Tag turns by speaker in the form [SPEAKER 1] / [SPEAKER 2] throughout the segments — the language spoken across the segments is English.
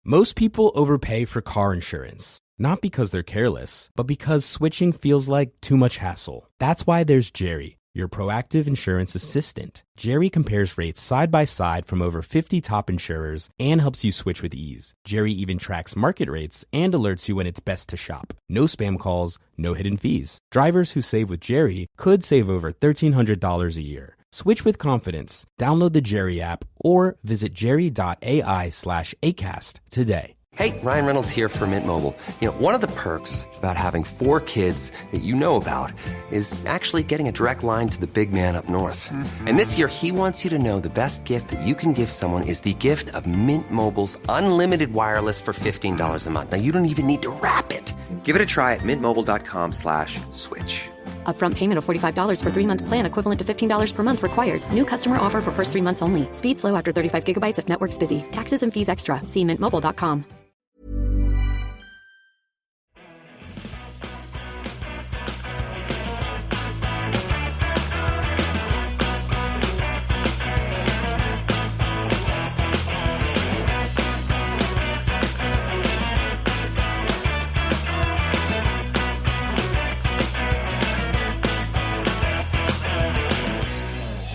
[SPEAKER 1] Most people overpay for car insurance, not because they're careless, but because switching feels like too much hassle. That's why there's Jerry, your proactive insurance assistant. Jerry compares rates side by side from over 50 top insurers and helps you switch with ease. Jerry even tracks market rates and alerts you when it's best to shop. No spam calls, no hidden fees. Drivers who save with Jerry could save over $1,300 a year. Switch with confidence. Download the Jerry app or visit jerry.ai/ACAST today.
[SPEAKER 2] Hey, Ryan Reynolds here for Mint Mobile. You know, one of the perks about having 4 kids that you know about is actually getting a direct line to the big man up north. Mm-hmm. And this year, he wants you to know the best gift that you can give someone is the gift of Mint Mobile's unlimited wireless for $15 a month. Now, you don't even need to wrap it. Give it a try at mintmobile.com/switch.
[SPEAKER 3] Upfront payment of $45 for 3-month plan equivalent to $15 per month required. New customer offer for first 3 months only. Speed slow after 35 gigabytes if network's busy. Taxes and fees extra. See mintmobile.com.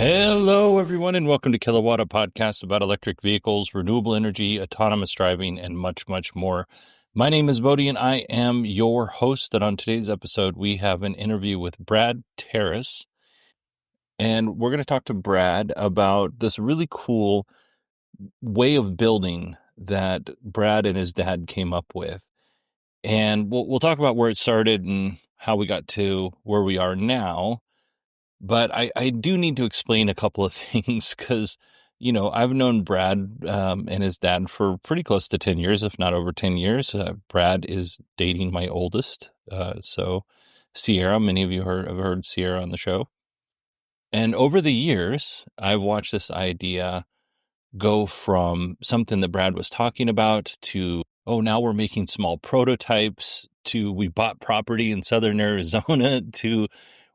[SPEAKER 4] Hello, everyone, and welcome to Kilowatt, a podcast about electric vehicles, renewable energy, autonomous driving, and much, much more. My name is Bodie, and I am your host. And on today's episode, we have an interview with Brad Taris. And we're going to talk to Brad about this really cool way of building that Brad and his dad came up with. And we'll talk about where it started and how we got to where we are now. But I do need to explain a couple of things because, you know, I've known Brad and his dad for pretty close to 10 years, if not over 10 years. Brad is dating my oldest. So Sierra, many of you have heard Sierra on the show. And over the years, I've watched this idea go from something that Brad was talking about to, oh, now we're making small prototypes, to we bought property in Southern Arizona, to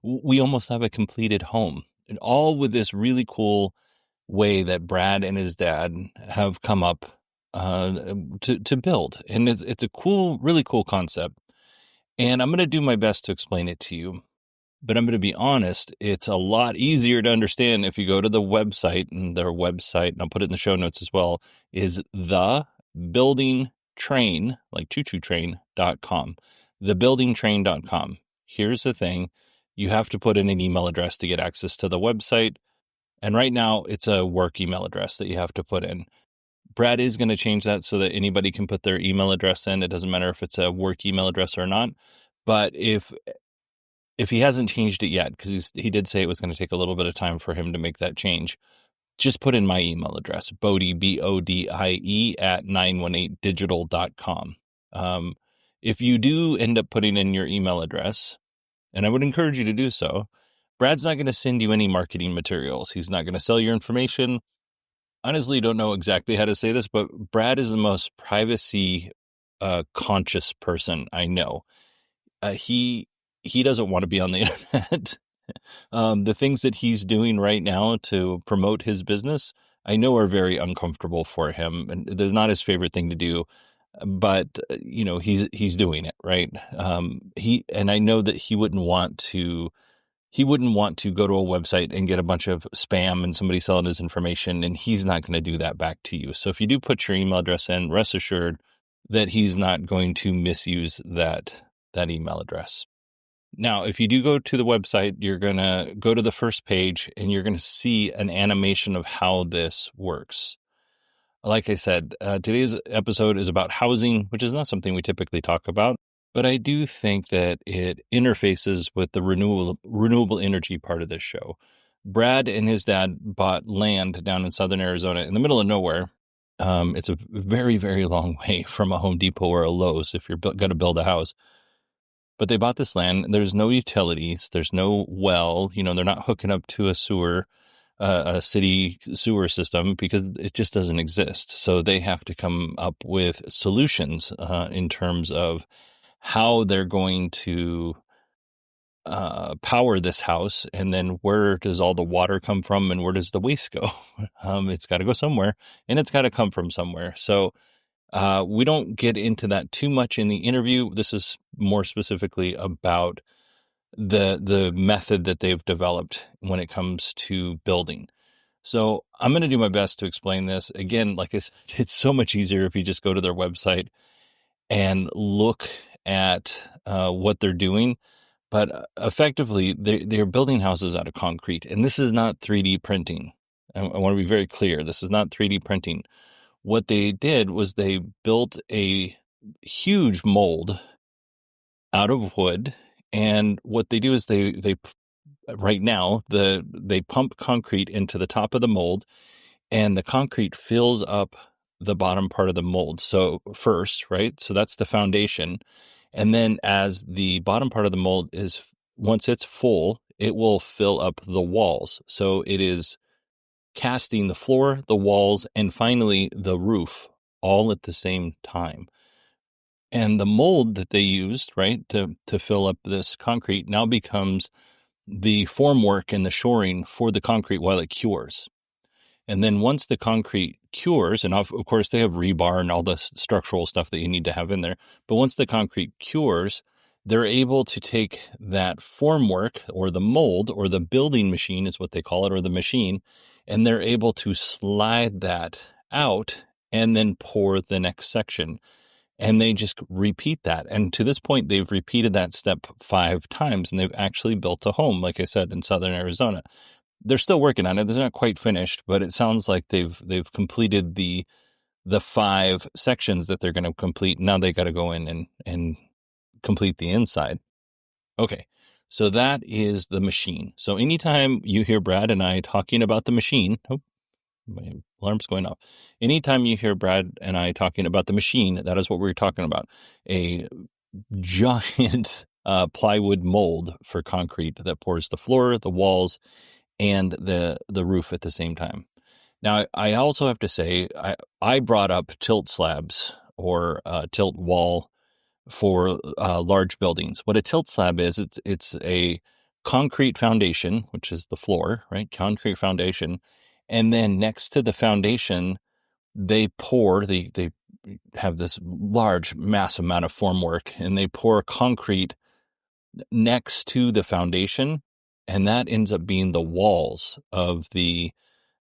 [SPEAKER 4] we almost have a completed home, and all with this really cool way that Brad and his dad have come up to build. And it's a cool, really cool concept. And I'm going to do my best to explain it to you. But I'm going to be honest, it's a lot easier to understand if you go to the website, and their website, and I'll put it in the show notes as well, is thebuildingtrain, like choo-choo-train.com, thebuildingtrain.com. Here's the thing. You have to put in an email address to get access to the website. And right now, it's a work email address that you have to put in. Brad is going to change that so that anybody can put their email address in. It doesn't matter if it's a work email address or not. But if he hasn't changed it yet, because he did say it was going to take a little bit of time for him to make that change, just put in my email address, Bodie, BODIE, at 918digital.com. If you do end up putting in your email address, and I would encourage you to do so, Brad's not going to send you any marketing materials. He's not going to sell your information. Honestly, don't know exactly how to say this, but Brad is the most privacy conscious person I know. He doesn't want to be on the internet. The things that he's doing right now to promote his business, I know are very uncomfortable for him, and they're not his favorite thing to do. But, you know, he's doing it, right? And I know that he wouldn't want to go to a website and get a bunch of spam and somebody selling his information, and he's not going to do that back to you. So if you do put your email address in, rest assured that he's not going to misuse that email address. Now, if you do go to the website, you're going to go to the first page and you're going to see an animation of how this works. Like I said, today's episode is about housing, which is not something we typically talk about, but I do think that it interfaces with the renewable energy part of this show. Brad and his dad bought land down in Southern Arizona in the middle of nowhere. It's a very, very long way from a Home Depot or a Lowe's if you're going to build a house. But they bought this land. There's no utilities. There's no well. You know, they're not hooking up to a city sewer system because it just doesn't exist. So they have to come up with solutions in terms of how they're going to power this house, and then where does all the water come from and where does the waste go? It's got to go somewhere, and it's got to come from somewhere. So We don't get into that too much in the interview. This is more specifically about the method that they've developed when it comes to building. So I'm going to do my best to explain this. Again, like I said, it's so much easier if you just go to their website and look at what they're doing. But effectively, they're building houses out of concrete. And this is not 3D printing. I want to be very clear. This is not 3D printing. What they did was they built a huge mold out of wood. And what they do is they right now, they pump concrete into the top of the mold, and the concrete fills up the bottom part of the mold. So first, right? So that's the foundation. And then as the bottom part of the mold once it's full, it will fill up the walls. So it is casting the floor, the walls, and finally the roof all at the same time. And the mold that they used, right, to fill up this concrete now becomes the formwork and the shoring for the concrete while it cures. And then once the concrete cures, and of course they have rebar and all the structural stuff that you need to have in there, but once the concrete cures, they're able to take that formwork or the mold or the building machine is what they call it, or the machine, and they're able to slide that out and then pour the next section. And they just repeat that. And to this point, they've repeated that step 5 times, and they've actually built a home, like I said, in southern Arizona. They're still working on it. They're not quite finished, but it sounds like they've completed the 5 sections that they're going to complete. Now they got to go in and complete the inside. Okay, so that is the machine. So anytime you hear Brad and I talking about the machine, my alarm's going off. Anytime you hear Brad and I talking about the machine, that is what we're talking about. A giant plywood mold for concrete that pours the floor, the walls, and the roof at the same time. Now, I also have to say, I brought up tilt slabs or tilt wall for large buildings. What a tilt slab is, it's a concrete foundation, which is the floor, right? Concrete foundation. And then next to the foundation, they have this large, massive amount of formwork, and they pour concrete next to the foundation, and that ends up being the walls of the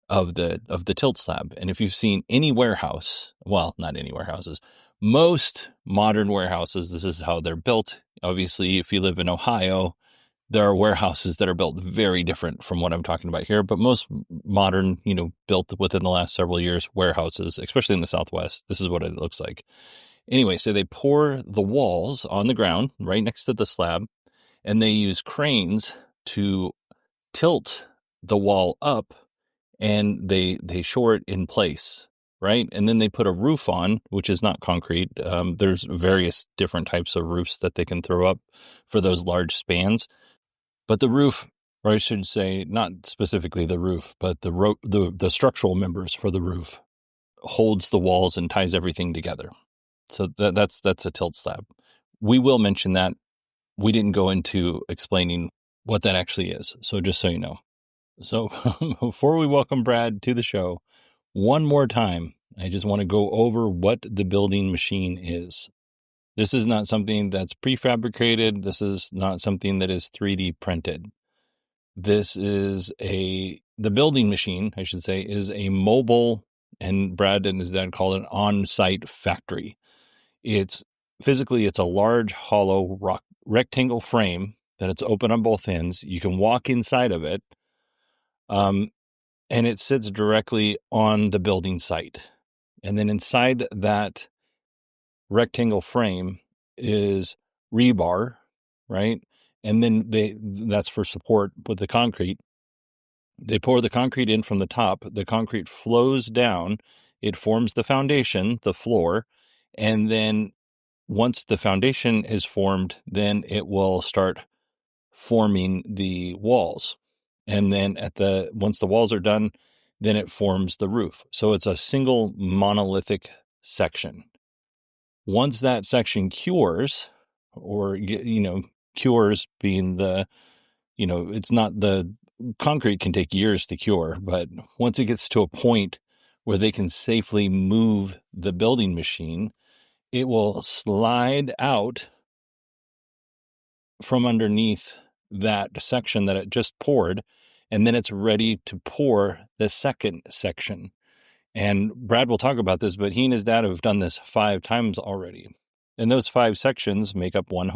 [SPEAKER 4] tilt slab. And if you've seen any warehouse, well, not any warehouses, most modern warehouses, this is how they're built. Obviously, if you live in Ohio, there are warehouses that are built very different from what I'm talking about here, but most modern, built within the last several years, warehouses, especially in the Southwest, this is what it looks like. Anyway, so they pour the walls on the ground right next to the slab, and they use cranes to tilt the wall up, and they shore it in place, right? And then they put a roof on, which is not concrete. There's various different types of roofs that they can throw up for those large spans. But the roof, or I should say, not specifically the roof, but the structural members for the roof holds the walls and ties everything together. So that's a tilt slab. We will mention that. We didn't go into explaining what that actually is. So just so you know. So before we welcome Brad to the show, one more time, I just want to go over what the building machine is. This is not something that's prefabricated. This is not something that is 3D printed. This is the building machine, I should say, is a mobile, and Brad and his dad call it an on-site factory. It's a large hollow rectangle frame that it's open on both ends. You can walk inside of it. And it sits directly on the building site. And then inside that rectangle frame is rebar, right? And then that's for support with the concrete. They pour the concrete in from the top. The concrete flows down. It forms the foundation, the floor. And then once the foundation is formed, then it will start forming the walls. And then once the walls are done, then it forms the roof. So it's a single monolithic section. Once that section cures, or, cures being it's not the concrete can take years to cure, but once it gets to a point where they can safely move the building machine. It will slide out from underneath that section that it just poured, and then it's ready to pour the second section. And Brad will talk about this, but he and his dad have done this 5 times already. And those 5 sections make up one.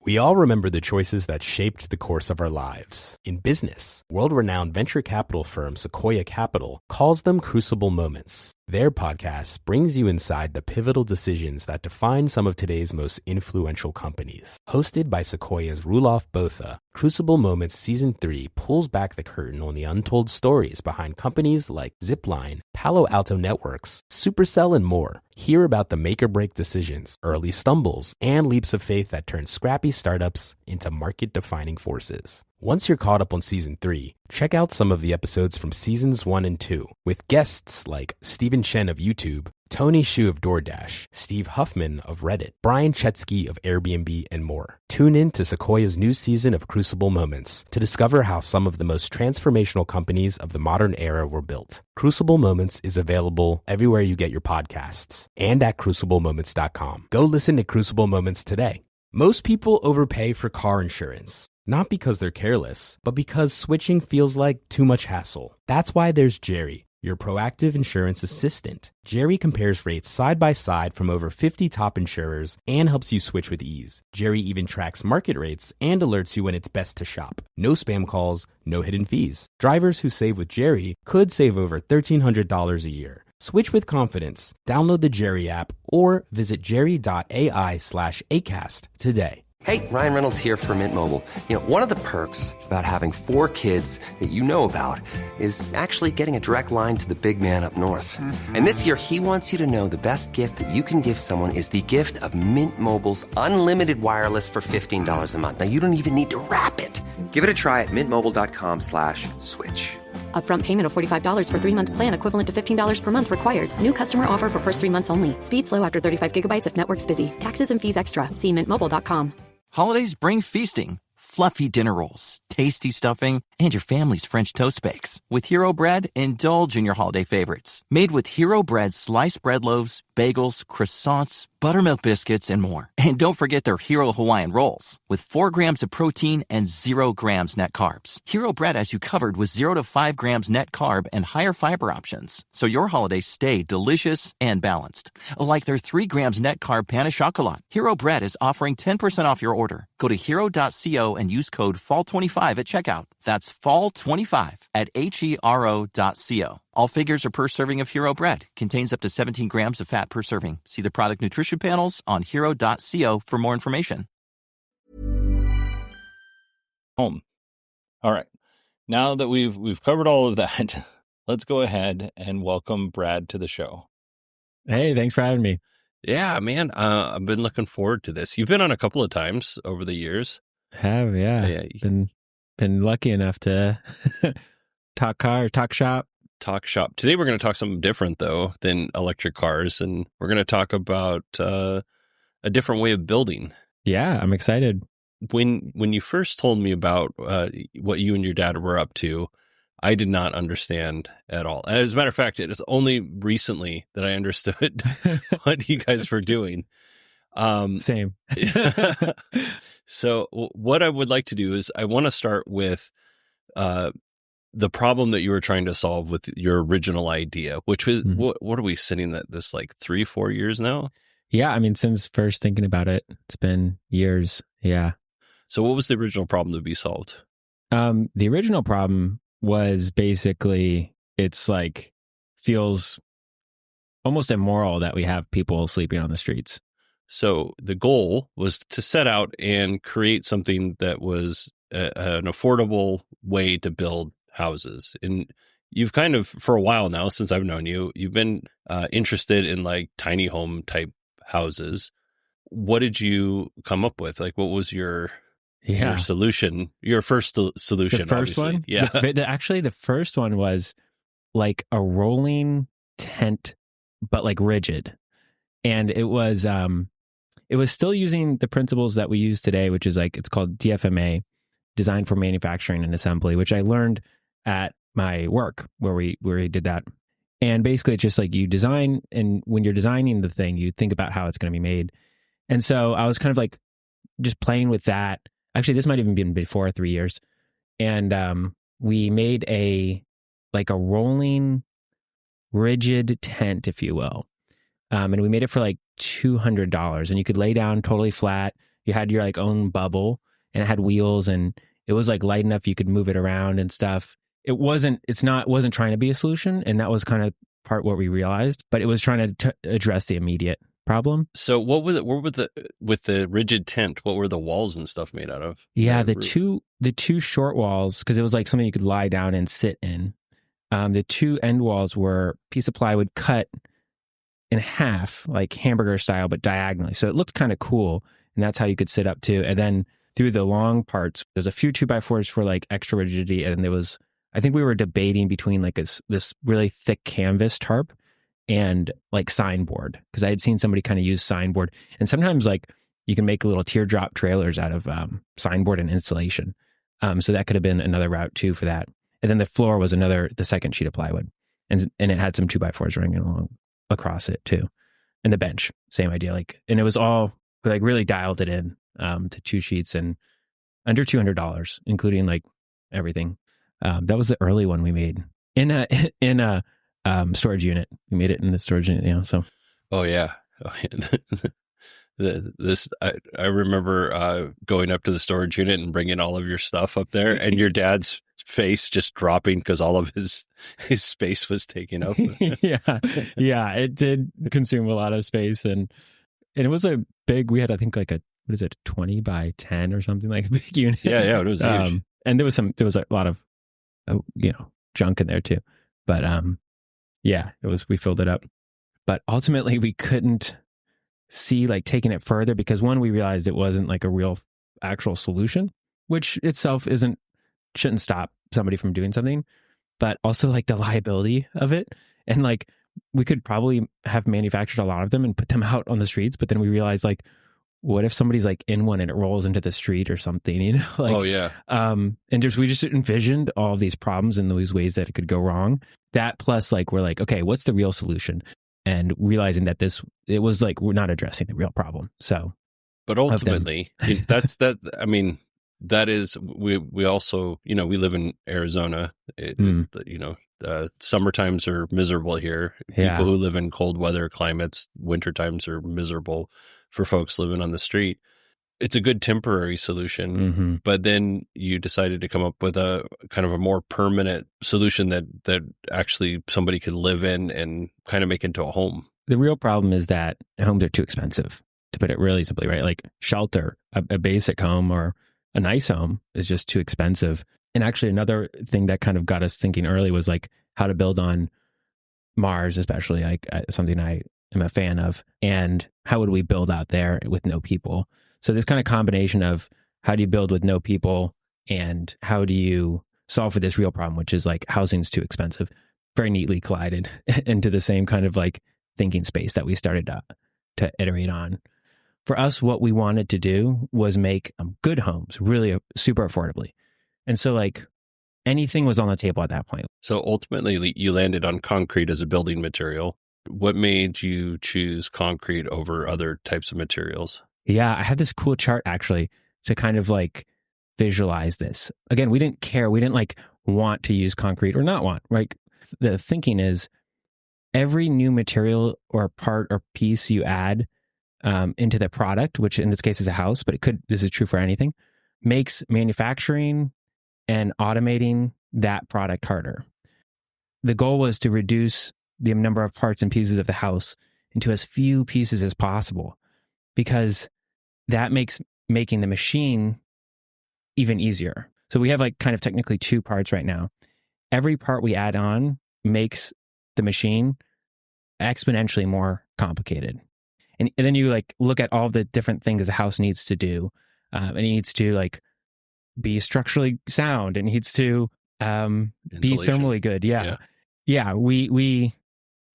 [SPEAKER 1] We all remember the choices that shaped the course of our lives. In business, world-renowned venture capital firm Sequoia Capital calls them crucible moments. Their podcast brings you inside the pivotal decisions that define some of today's most influential companies. Hosted by Sequoia's Roelof Botha, Crucible Moments Season 3 pulls back the curtain on the untold stories behind companies like Zipline, Palo Alto Networks, Supercell, and more. Hear about the make-or-break decisions, early stumbles, and leaps of faith that turn scrappy startups into market-defining forces. Once you're caught up on Season 3, check out some of the episodes from Seasons 1 and 2, with guests like Stephen Chen of YouTube, Tony Xu of DoorDash, Steve Huffman of Reddit, Brian Chetsky of Airbnb, and more. Tune in to Sequoia's new season of Crucible Moments to discover how some of the most transformational companies of the modern era were built. Crucible Moments is available everywhere you get your podcasts and at cruciblemoments.com. Go listen to Crucible Moments today. Most people overpay for car insurance. Not because they're careless, but because switching feels like too much hassle. That's why there's Jerry, your proactive insurance assistant. Jerry compares rates side by side from over 50 top insurers and helps you switch with ease. Jerry even tracks market rates and alerts you when it's best to shop. No spam calls, no hidden fees. Drivers who save with Jerry could save over $1,300 a year. Switch with confidence. Download the Jerry app or visit jerry.ai/ACAST today.
[SPEAKER 2] Hey, Ryan Reynolds here for Mint Mobile. One of the perks about having 4 kids that you know about is actually getting a direct line to the big man up north. And this year, he wants you to know the best gift that you can give someone is the gift of Mint Mobile's unlimited wireless for $15 a month. Now, you don't even need to wrap it. Give it a try at mintmobile.com/switch.
[SPEAKER 3] Upfront payment of $45 for 3-month plan equivalent to $15 per month required. New customer offer for first 3 months only. Speed slow after 35 gigabytes if network's busy. Taxes and fees extra. See mintmobile.com.
[SPEAKER 5] Holidays bring feasting, fluffy dinner rolls, tasty stuffing, and your family's French toast bakes. With Hero Bread, indulge in your holiday favorites. Made with Hero Bread's sliced bread loaves, bagels, croissants, buttermilk biscuits, and more. And don't forget their Hero Hawaiian Rolls, with 4 grams of protein and 0 grams net carbs. Hero Bread has you covered with 0 to 5 grams net carb and higher fiber options, so your holidays stay delicious and balanced. Like their 3 grams net carb pan of chocolate. Hero Bread is offering 10% off your order. Go to hero.co and use code FALL25 at checkout. That's FALL25 at HERO.co. All figures are per serving of Hero Bread. Contains up to 17 grams of fat per serving. See the product nutrition panels on hero.co for more information.
[SPEAKER 4] Home. All right. Now that we've covered all of that, let's go ahead and welcome Brad to the show.
[SPEAKER 6] Hey, thanks for having me.
[SPEAKER 4] Yeah, man. I've been looking forward to this. You've been on a couple of times over the years.
[SPEAKER 6] Yeah. Been lucky enough to talk car, talk shop.
[SPEAKER 4] Today we're going to talk something different, though, than electric cars, and we're going to talk about a different way of building.
[SPEAKER 6] Yeah, I'm excited.
[SPEAKER 4] When you first told me about what you and your dad were up to, I did not understand at all. As a matter of fact, it is only recently that I understood what you guys were doing.
[SPEAKER 6] Same.
[SPEAKER 4] So what I would like to do is I want to start with the problem that you were trying to solve with your original idea, which was, what are we sitting at this, like 3-4 years now?
[SPEAKER 6] Yeah, I mean, since first thinking about it, it's been years. Yeah.
[SPEAKER 4] So what was the original problem to be solved?
[SPEAKER 6] The original problem was basically, it's like, feels almost immoral that we have people sleeping on the streets.
[SPEAKER 4] So the goal was to set out and create something that was an affordable way to build houses. And you've kind of, for a while now, since I've known you, you've been interested in like tiny home type houses. What did you come up with? Like, what was your solution? Your first solution?
[SPEAKER 6] The first
[SPEAKER 4] obviously.
[SPEAKER 6] one?
[SPEAKER 4] Yeah.
[SPEAKER 6] Actually, the first one was like a rolling tent, but like rigid. And it was still using the principles that we use today, which is like, it's called DFMA, Design for Manufacturing and Assembly, which I learned at my work where we did that. And basically it's just like you design, and when you're designing the thing, you think about how it's going to be made. And so I was kind of like just playing with that. Actually, this might even been before 3 years. And we made a rolling rigid tent, if you will. And we made it for like $200, and you could lay down totally flat. You had your like own bubble, and it had wheels, and it was like light enough you could move it around and stuff. It wasn't trying to be a solution, and that was kind of part what we realized, but it was trying to address the immediate problem.
[SPEAKER 4] So what were with the rigid tent, what were the walls and stuff made out of?
[SPEAKER 6] Yeah, the two short walls, because it was like something you could lie down and sit in. The two end walls were a piece of plywood cut in half, like hamburger style, but diagonally. So it looked kind of cool, and that's how you could sit up too. And then through the long parts, there's a few 2x4s for like extra rigidity, and there was, I think we were debating between like this really thick canvas tarp and like signboard, because I had seen somebody kind of use signboard, and sometimes like you can make little teardrop trailers out of signboard and insulation. So that could have been another route too for that. And then the floor was the second sheet of plywood, and it had some 2x4s running along across it too. And the bench, same idea. Like, and it was all like really dialed it in to 2 sheets and under $200, including like everything. That was the early one we made in a storage unit. We made it in the storage unit, so.
[SPEAKER 4] Oh yeah. I remember going up to the storage unit and bringing all of your stuff up there, and your dad's face just dropping because all of his space was taken up.
[SPEAKER 6] yeah, it did consume a lot of space, and it was a big. We had, I think, like a 20 by 10 or something, like a big unit.
[SPEAKER 4] Yeah, it was huge.
[SPEAKER 6] And there was a lot of junk in there too, but we filled it up. But ultimately, we couldn't see like taking it further, because one, we realized it wasn't like a real actual solution, which itself shouldn't stop somebody from doing something, but also like the liability of it. And like we could probably have manufactured a lot of them and put them out on the streets, but then we realized, like, what if somebody's like in one and it rolls into the street or something, like,
[SPEAKER 4] oh yeah.
[SPEAKER 6] And we just envisioned all of these problems and these ways that it could go wrong. That plus, like, we're like, okay, what's the real solution? And realizing that it was like, we're not addressing the real problem. So,
[SPEAKER 4] but ultimately, that is, we also, we live in Arizona. Summer times are miserable here.
[SPEAKER 6] Yeah.
[SPEAKER 4] People who live in cold weather climates, winter times are miserable for folks living on the street. It's a good temporary solution, but then you decided to come up with a kind of a more permanent solution that actually somebody could live in and kind of make into a home.
[SPEAKER 6] The real problem is that homes are too expensive, to put it really simply, right? Like shelter, a basic home or a nice home is just too expensive. And actually another thing that kind of got us thinking early was like how to build on Mars, especially, like something I am a fan of, and how would we build out there with no people? So this kind of combination of how do you build with no people and how do you solve for this real problem, which is like housing's too expensive, very neatly collided into the same kind of like thinking space that we started to iterate on. For us, what we wanted to do was make good homes really super affordably. And so like anything was on the table at that point.
[SPEAKER 4] So ultimately you landed on concrete as a building material. What made you choose concrete over other types of materials?
[SPEAKER 6] Yeah, I had this cool chart actually to kind of like visualize this. Again, we didn't care. We didn't like want to use concrete or not want, right? The thinking is every new material or part or piece you add into the product, which in this case is a house, but this is true for anything, makes manufacturing and automating that product harder. The goal was to reduce the number of parts and pieces of the house into as few pieces as possible, because that makes making the machine even easier. So we have like kind of technically 2 parts right now. Every part we add on makes the machine exponentially more complicated. And then you like look at all the different things the house needs to do. And it needs to like be structurally sound. It needs to be thermally good. Yeah. We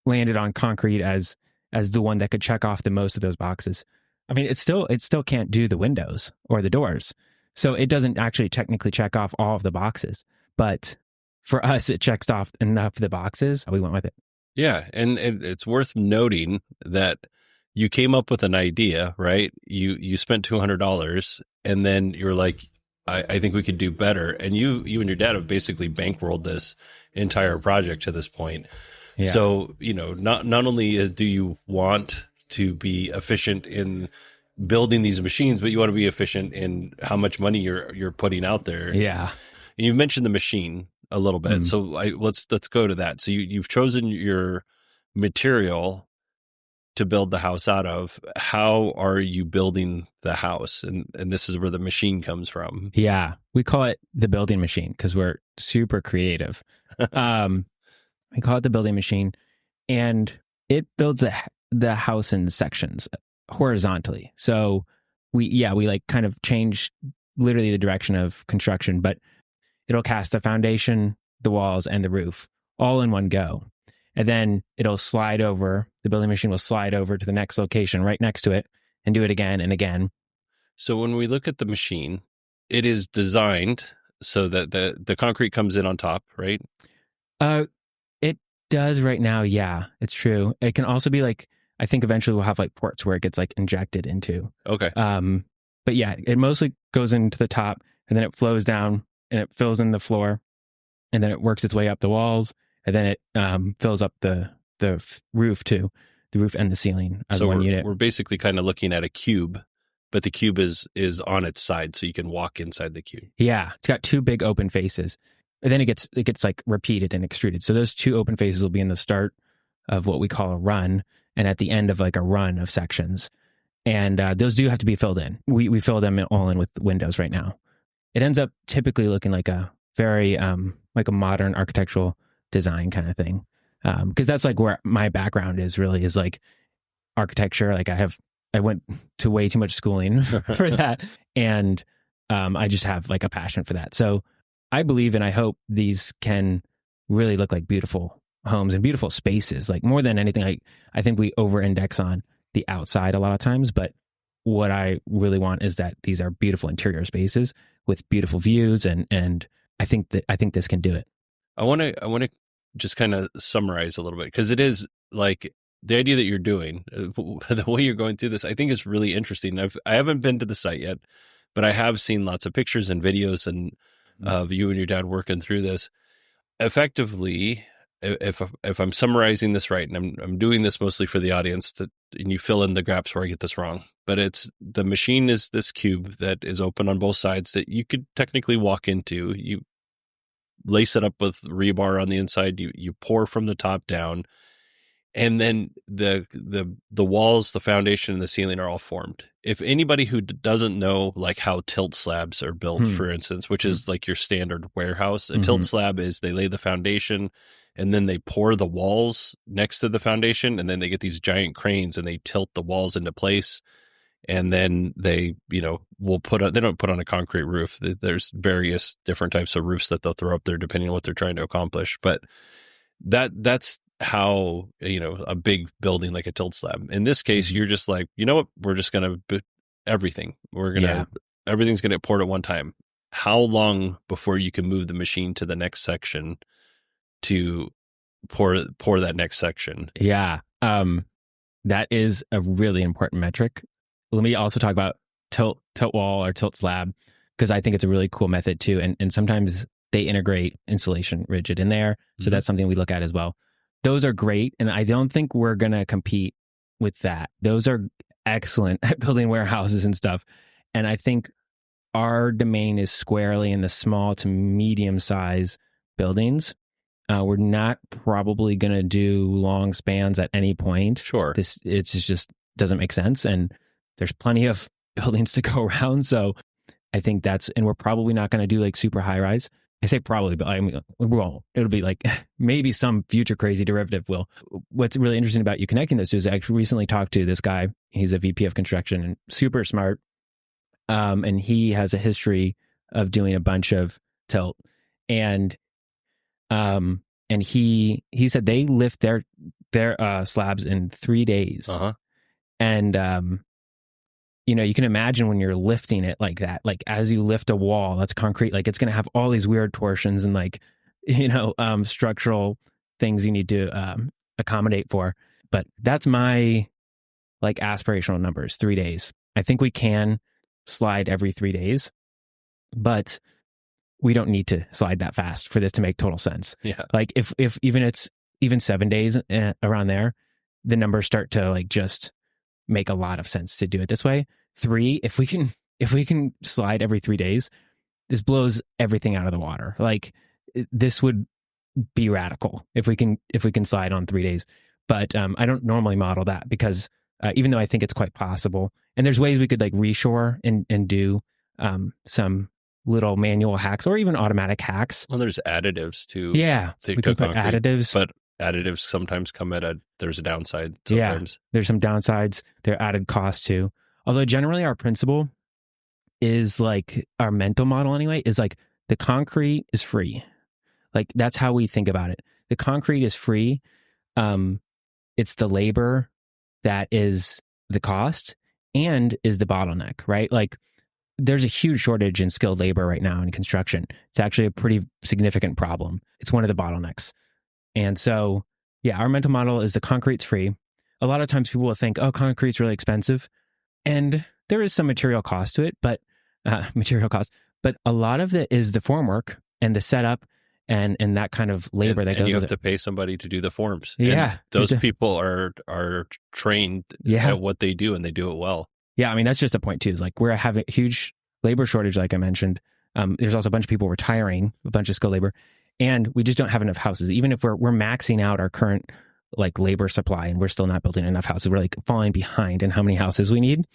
[SPEAKER 6] landed on concrete as the one that could check off the most of those boxes. I mean, it still can't do the windows or the doors. So it doesn't actually technically check off all of the boxes. But for us, it checks off enough of the boxes. We went with it.
[SPEAKER 4] Yeah. And it's worth noting that you came up with an idea, right? You spent $200 and then you're like, I think we could do better. And you and your dad have basically bankrolled this entire project to this point.
[SPEAKER 6] Yeah.
[SPEAKER 4] So, not only do you want to be efficient in building these machines, but you want to be efficient in how much money you're putting out there.
[SPEAKER 6] Yeah.
[SPEAKER 4] And you mentioned the machine a little bit. So let's go to that. So you've chosen your material to build the house out of. How are you building the house? And this is where the machine comes from.
[SPEAKER 6] Yeah. We call it the building machine because we're super creative. We call it the building machine, and it builds the house in sections horizontally. So we like kind of change literally the direction of construction, but it'll cast the foundation, the walls, and the roof all in one go. And then it'll slide over, the building machine will slide over to the next location right next to it and do it again and again.
[SPEAKER 4] So when we look at the machine, it is designed so that the concrete comes in on top, right?
[SPEAKER 6] It does right now. Yeah, it's true. It can also be like, I think eventually we'll have like ports where it gets like injected into.
[SPEAKER 4] Okay.
[SPEAKER 6] But yeah, it mostly goes into the top and then it flows down and it fills in the floor and then it works its way up the walls and then it fills up the roof too, the roof and the ceiling as one unit.
[SPEAKER 4] We're basically kind of looking at a cube, but the cube is on its side so you can walk inside the cube.
[SPEAKER 6] Yeah, it's got two big open faces. And then it gets like repeated and extruded. So those two open faces will be in the start of what we call a run and at the end of like a run of sections. And those do have to be filled in. We fill them all in with windows right now. It ends up typically looking like a very like a modern architectural design kind of thing. Because that's like where my background is like architecture. Like I went to way too much schooling for that. And I just have like a passion for that. So I believe and I hope these can really look like beautiful homes and beautiful spaces. Like more than anything, I think we over-index on the outside a lot of times, but what I really want is that these are beautiful interior spaces with beautiful views, and I think this can do it.
[SPEAKER 4] I want to just kind of summarize a little bit because it is like the idea that you're doing, the way you're going through this, I think is really interesting. I haven't been to the site yet, but I have seen lots of pictures and videos and of you and your dad working through this. Effectively, if I'm summarizing this right, and I'm doing this mostly for the audience, and you fill in the gaps where I get this wrong, but it's the machine is this cube that is open on both sides that you could technically walk into. You lace it up with rebar on the inside. You pour from the top down, and then the walls, the foundation, and the ceiling are all formed. If anybody who doesn't know like how tilt slabs are built, for instance, which is like your standard warehouse, a tilt slab is they lay the foundation and then they pour the walls next to the foundation, and then they get these giant cranes and they tilt the walls into place. And then they, they don't put on a concrete roof. There's various different types of roofs that they'll throw up there depending on what they're trying to accomplish. But that's how, a big building like a tilt slab. In this case, you're just like, you know what? We're just going to everything. Everything's going to get poured at one time. How long before you can move the machine to the next section to pour that next section?
[SPEAKER 6] Yeah. That is a really important metric. Let me also talk about tilt wall or tilt slab, because I think it's a really cool method too. And sometimes they integrate insulation rigid in there. So that's something we look at as well. Those are great. And I don't think we're going to compete with that. Those are excellent at building warehouses and stuff. And I think our domain is squarely in the small to medium size buildings. We're not probably going to do long spans at any point.
[SPEAKER 4] Sure.
[SPEAKER 6] It just doesn't make sense. And there's plenty of buildings to go around. So I think and we're probably not going to do like super high rise. I say probably, but I mean, we won't. It'll be like maybe some future crazy derivative will. What's really interesting about you connecting those two is I actually recently talked to this guy. He's a VP of construction and super smart. And he has a history of doing a bunch of tilt. And he said they lift their slabs in 3 days. And, you can imagine when you're lifting it like that, like as you lift a wall, that's concrete, like it's going to have all these weird torsions and like structural things you need to accommodate for. But that's my like aspirational numbers, 3 days. I think we can slide every 3 days, but we don't need to slide that fast for this to make total sense.
[SPEAKER 4] Yeah.
[SPEAKER 6] Like if it's even 7 days around there, the numbers start to like just make a lot of sense to do it this way. 3, if we can slide every 3 days, this blows everything out of the water. Like this would be radical if we can slide on 3 days. But I don't normally model that because even though I think it's quite possible, and there's ways we could like reshore and do some little manual hacks or even automatic hacks.
[SPEAKER 4] Well, there's additives too.
[SPEAKER 6] Yeah, we can put additives,
[SPEAKER 4] but additives sometimes come at there's a downside. Sometimes.
[SPEAKER 6] Yeah, there's some downsides. There are added costs too. Although generally our principle is like our mental model anyway is like the concrete is free. Like that's how we think about it. The concrete is free. It's the labor that is the cost and is the bottleneck, right? Like there's a huge shortage in skilled labor right now in construction. It's actually a pretty significant problem. It's one of the bottlenecks. And so, yeah, our mental model is the concrete's free. A lot of times people will think, oh, concrete's really expensive. And there is some material cost to it, but a lot of it is the formwork and the setup and that kind of labor that goes with it.
[SPEAKER 4] You have to pay somebody to do the forms.
[SPEAKER 6] Yeah.
[SPEAKER 4] And those people are trained at what they do and they do it well.
[SPEAKER 6] Yeah. I mean, that's just a point too. Is like we're having a huge labor shortage, like I mentioned. There's also a bunch of people retiring, a bunch of skilled labor, and we just don't have enough houses. Even if we're maxing out our current like labor supply and we're still not building enough houses, we're like falling behind in how many houses we need.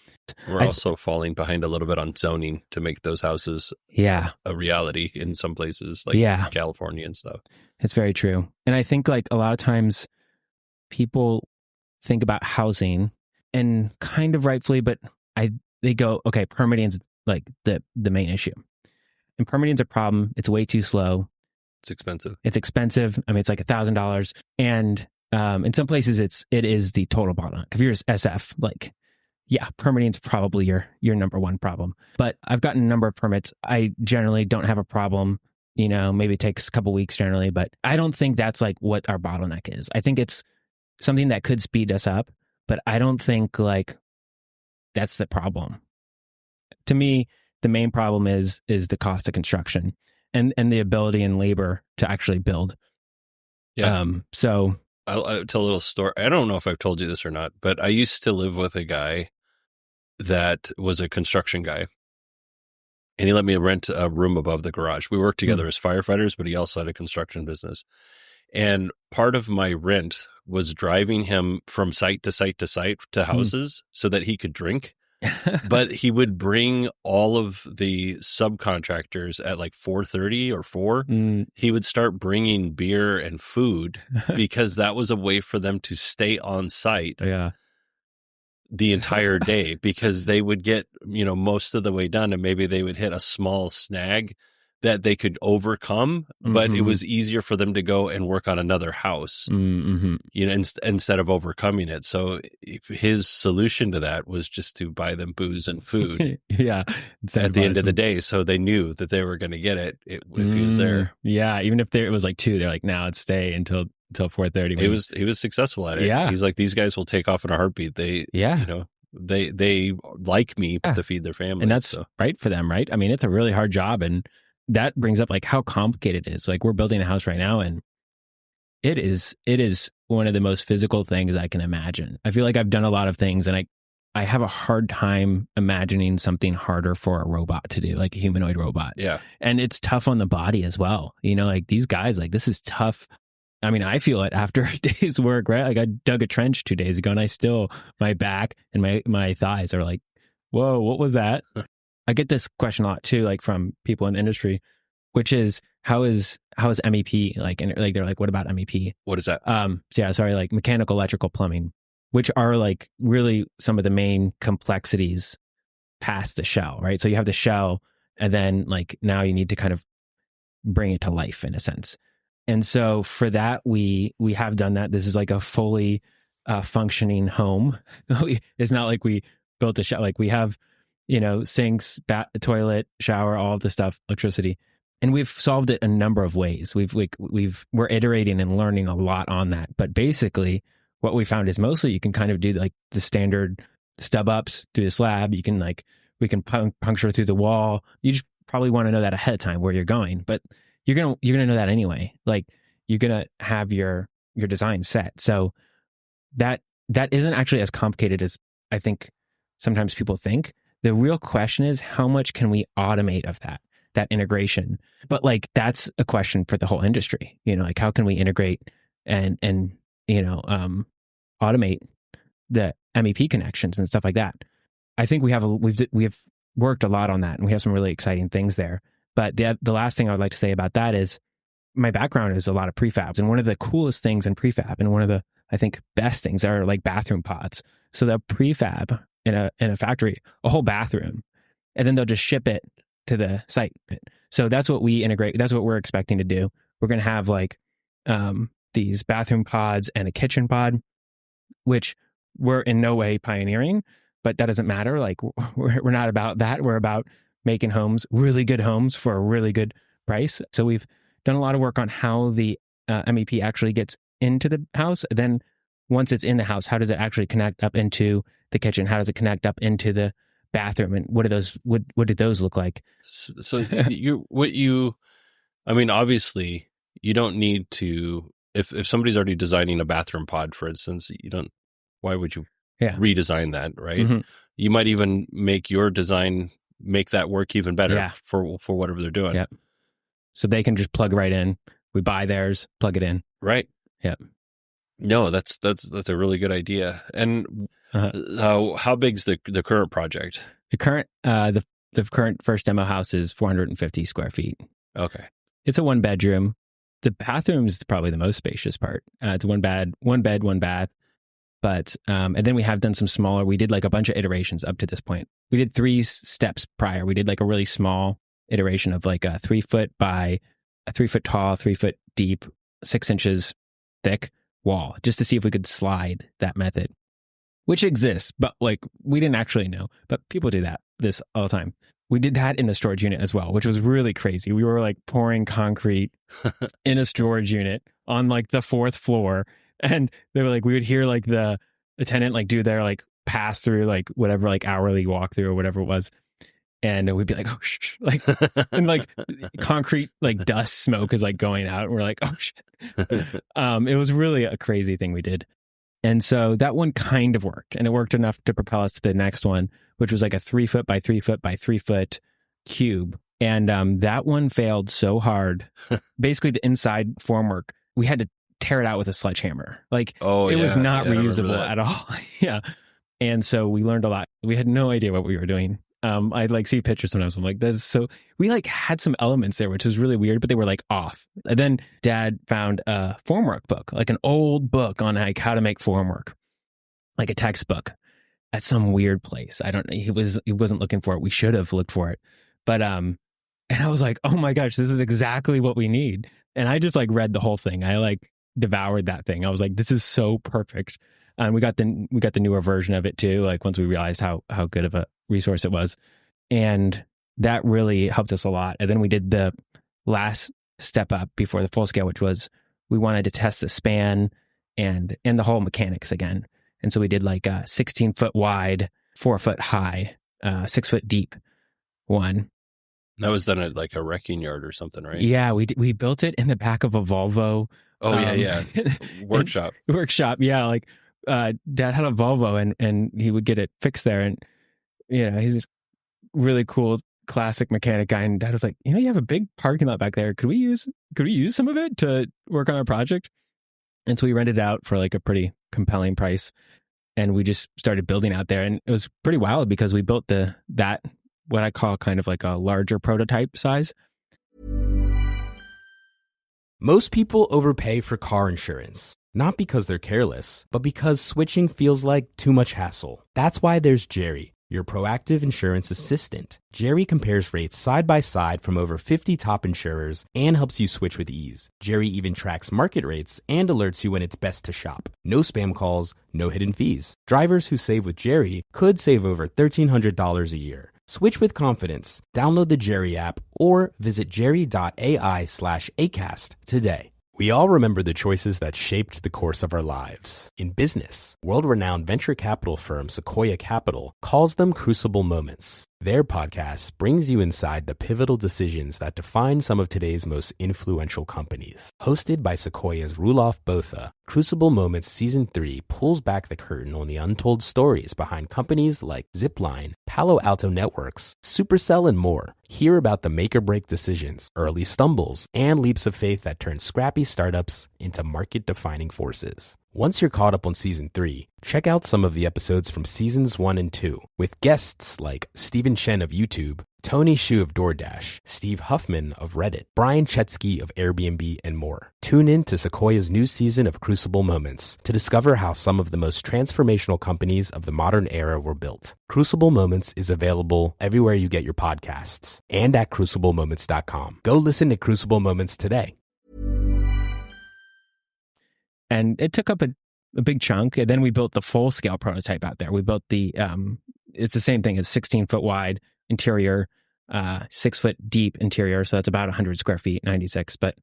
[SPEAKER 4] We're also falling behind a little bit on zoning to make those houses a reality in some places like California and stuff.
[SPEAKER 6] It's very true. And I think like a lot of times people think about housing and kind of rightfully, but they go, okay, permitting's like the main issue. And permitting's a problem. It's way too slow.
[SPEAKER 4] It's expensive.
[SPEAKER 6] I mean, it's like $1,000. And in some places it is the total bottleneck. If you're SF, like, yeah, permitting is probably your number one problem. But I've gotten a number of permits. I generally don't have a problem. Maybe it takes a couple weeks generally, but I don't think that's like what our bottleneck is. I think it's something that could speed us up, but I don't think like that's the problem. To me, the main problem is the cost of construction and the ability and labor to actually build.
[SPEAKER 4] Yeah.
[SPEAKER 6] So
[SPEAKER 4] I'll tell a little story. I don't know if I've told you this or not, but I used to live with a guy that was a construction guy, and he let me rent a room above the garage. We worked together as firefighters, but he also had a construction business. And part of my rent was driving him from site to site to site to houses so that he could drink. But he would bring all of the subcontractors at like 4:30 or 4. He would start bringing beer and food because that was a way for them to stay on site the entire day, because they would get, most of the way done and maybe they would hit a small snag that they could overcome, but it was easier for them to go and work on another house, instead of overcoming it. So his solution to that was just to buy them booze and food at the end of the day. So they knew that they were going to get it if he was there. Yeah.
[SPEAKER 6] Even if it was like 2, they're like, now it's stay until 4:30.
[SPEAKER 4] He was successful at it.
[SPEAKER 6] Yeah.
[SPEAKER 4] He's like, these guys will take off in a heartbeat. They like me to feed their family.
[SPEAKER 6] And that's right for them, right? I mean, it's a really hard job, and that brings up like how complicated it is. Like we're building a house right now, and it is one of the most physical things I can imagine. I feel like I've done a lot of things, and I have a hard time imagining something harder for a robot to do, like a humanoid robot. Yeah. And it's tough on the body as well. Like these guys, like this is tough. I mean, I feel it after a day's work, right? Like I dug a trench 2 days ago, and my back and my thighs are like, whoa, what was that? I get this question a lot too, like from people in the industry, which is how is MEP like? And like they're like, what about MEP?
[SPEAKER 4] What is that?
[SPEAKER 6] Like mechanical, electrical, plumbing, which are like really some of the main complexities past the shell, right? So you have the shell, and then like now you need to kind of bring it to life in a sense. And so for that, we have done that. This is like a fully functioning home. It's not like we built a shell. Like we have, sinks, toilet, shower, all of the stuff, electricity. And we've solved it a number of ways. We're iterating and learning a lot on that. But basically, what we found is mostly you can kind of do like the standard stub ups through the slab. You can we can puncture through the wall. You just probably want to know that ahead of time where you're going, but you're gonna know that anyway. Like you're gonna have your design set. So that isn't actually as complicated as I think sometimes people think. The real question is how much can we automate of that integration? But like that's a question for the whole industry. Like how can we integrate and automate the MEP connections and stuff like that. I think we have worked a lot on that, and we have some really exciting things there. But the last thing I would like to say about that is my background is a lot of prefabs, and one of the coolest things in prefab, and one of the I think best things are like bathroom pods. So they'll prefab in a factory a whole bathroom, and then they'll just ship it to the site. So that's what we integrate. That's what we're expecting to do. We're going to have like these bathroom pods and a kitchen pod, which we're in no way pioneering, but that doesn't matter. Like we're not about that. We're about making homes, really good homes for a really good price. So we've done a lot of work on how the MEP actually gets into the house. Then once it's in the house, how does it actually connect up into the kitchen? How does it connect up into the bathroom? And what did those look like?
[SPEAKER 4] So obviously you don't need to, if somebody's already designing a bathroom pod, for instance, why would you redesign that, right? Mm-hmm. You might even make your design, make that work even better for whatever they're doing.
[SPEAKER 6] Yep. So they can just plug right in. We buy theirs, plug it in.
[SPEAKER 4] Right.
[SPEAKER 6] Yep.
[SPEAKER 4] No, that's a really good idea. And how big's the current project?
[SPEAKER 6] The current first demo house is 450 square feet.
[SPEAKER 4] Okay.
[SPEAKER 6] It's a 1-bedroom. The bathroom's probably the most spacious part. It's one bed, one bath. But, and then we have done some smaller, we did like a bunch of iterations up to this point. We did 3 steps prior. We did like a really small iteration of like a 3 foot by a 3 foot tall, 3 foot deep, 6 inches thick wall, just to see if we could slide that method, which exists, but like we didn't actually know, but people do this all the time. We did that in the storage unit as well, which was really crazy. We were like pouring concrete in a storage unit on like the 4th floor. And they were like, we would hear like the tenant like do their like pass through, like whatever, like hourly walkthrough or whatever it was. And we'd be like, oh, shh, like, and like concrete, like dust smoke is like going out. And we're like, oh shit. It was really a crazy thing we did. And so that one kind of worked, and it worked enough to propel us to the next one, which was like a 3 foot by 3 foot by 3 foot cube. And that one failed so hard. Basically the inside formwork, we had to tear it out with a sledgehammer. Like it was not reusable at all. Yeah. And so we learned a lot. We had no idea what we were doing. I'd like see pictures sometimes. I'm like, that's so, we like had some elements there, which was really weird, but they were like off. And then Dad found a formwork book, like an old book on like how to make formwork, like a textbook at some weird place. I don't know. He wasn't looking for it. We should have looked for it. But, and I was like, oh my gosh, this is exactly what we need. And I just like read the whole thing. I like devoured that thing. I was like, this is so perfect. And we got the newer version of it too. Like once we realized how good of a resource it was, and that really helped us a lot. And then we did the last step up before the full scale, which was we wanted to test the span and the whole mechanics again. And so we did like a 16 foot wide, 4 foot high, 6 foot deep one.
[SPEAKER 4] That was done at like a wrecking yard or something, right?
[SPEAKER 6] Yeah, we built it in the back of a Volvo.
[SPEAKER 4] Oh yeah. Workshop.
[SPEAKER 6] Yeah. Like Dad had a Volvo and he would get it fixed there. And, you know, he's this really cool classic mechanic guy. And Dad was like, you know, you have a big parking lot back there. Could we use some of it to work on our project? And so we rented it out for like a pretty compelling price. And we just started building out there. And it was pretty wild because we built that what I call kind of like a larger prototype size.
[SPEAKER 1] Most people overpay for car insurance, not because they're careless, but because switching feels like too much hassle. That's why there's Jerry, your proactive insurance assistant. Jerry compares rates side by side from over 50 top insurers and helps you switch with ease. Jerry even tracks market rates and alerts you when it's best to shop. No spam calls, no hidden fees. Drivers who save with Jerry could save over $1,300 a year. Switch with confidence. Download the Jerry app or visit jerry.ai/acast today. We all remember the choices that shaped the course of our lives. In business, world-renowned venture capital firm Sequoia Capital calls them crucible moments. Their podcast brings you inside the pivotal decisions that define some of today's most influential companies. Hosted by Sequoia's Roelof Botha, Crucible Moments Season 3 pulls back the curtain on the untold stories behind companies like Zipline, Palo Alto Networks, Supercell, and more. Hear about the make-or-break decisions, early stumbles, and leaps of faith that turn scrappy startups into market-defining forces. Once you're caught up on Season 3, check out some of the episodes from Seasons 1 and 2, with guests like Stephen Chen of YouTube, Tony Xu of DoorDash, Steve Huffman of Reddit, Brian Chetsky of Airbnb, and more. Tune in to Sequoia's new season of Crucible Moments to discover how some of the most transformational companies of the modern era were built. Crucible Moments is available everywhere you get your podcasts and at cruciblemoments.com. Go listen to Crucible Moments today.
[SPEAKER 6] And it took up a big chunk. And then we built the full scale prototype out there. We built the, it's the same thing as 16-foot wide interior, 6-foot deep interior. So that's about 100 square feet, 96, but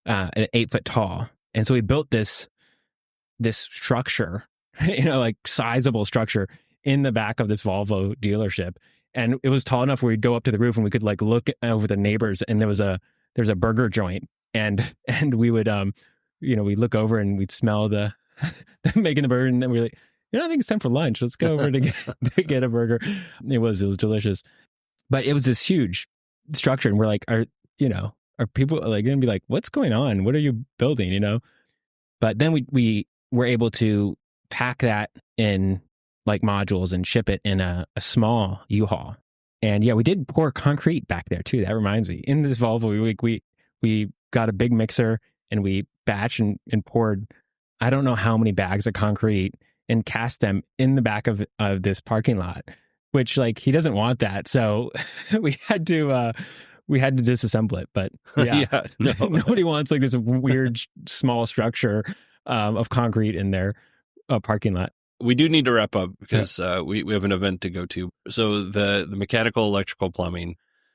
[SPEAKER 6] 8-foot tall. And so we built this structure, like sizable structure in the back of this Volvo dealership. And it was tall enough where we'd go up to the roof and we could like look over the neighbors, and there's a burger joint, and we would, we'd look over and we'd smell the making the burger, and then we're like, I think it's time for lunch. Let's go over to get a burger. It was delicious. But it was this huge structure, and we're like, are people like going to be like, what's going on? What are you building? But then we were able to pack that in like modules and ship it in a small U-Haul. And yeah, we did pour concrete back there too. That reminds me. In this Volvo, we got a big mixer and we batched and poured, I don't know how many bags of concrete, and cast them in the back of this parking lot, which like he doesn't want that. So we had to disassemble it. But yeah, nobody wants like this weird small structure of concrete in their parking lot.
[SPEAKER 4] We do need to wrap up because we have an event to go to. So the mechanical, electrical, plumbing,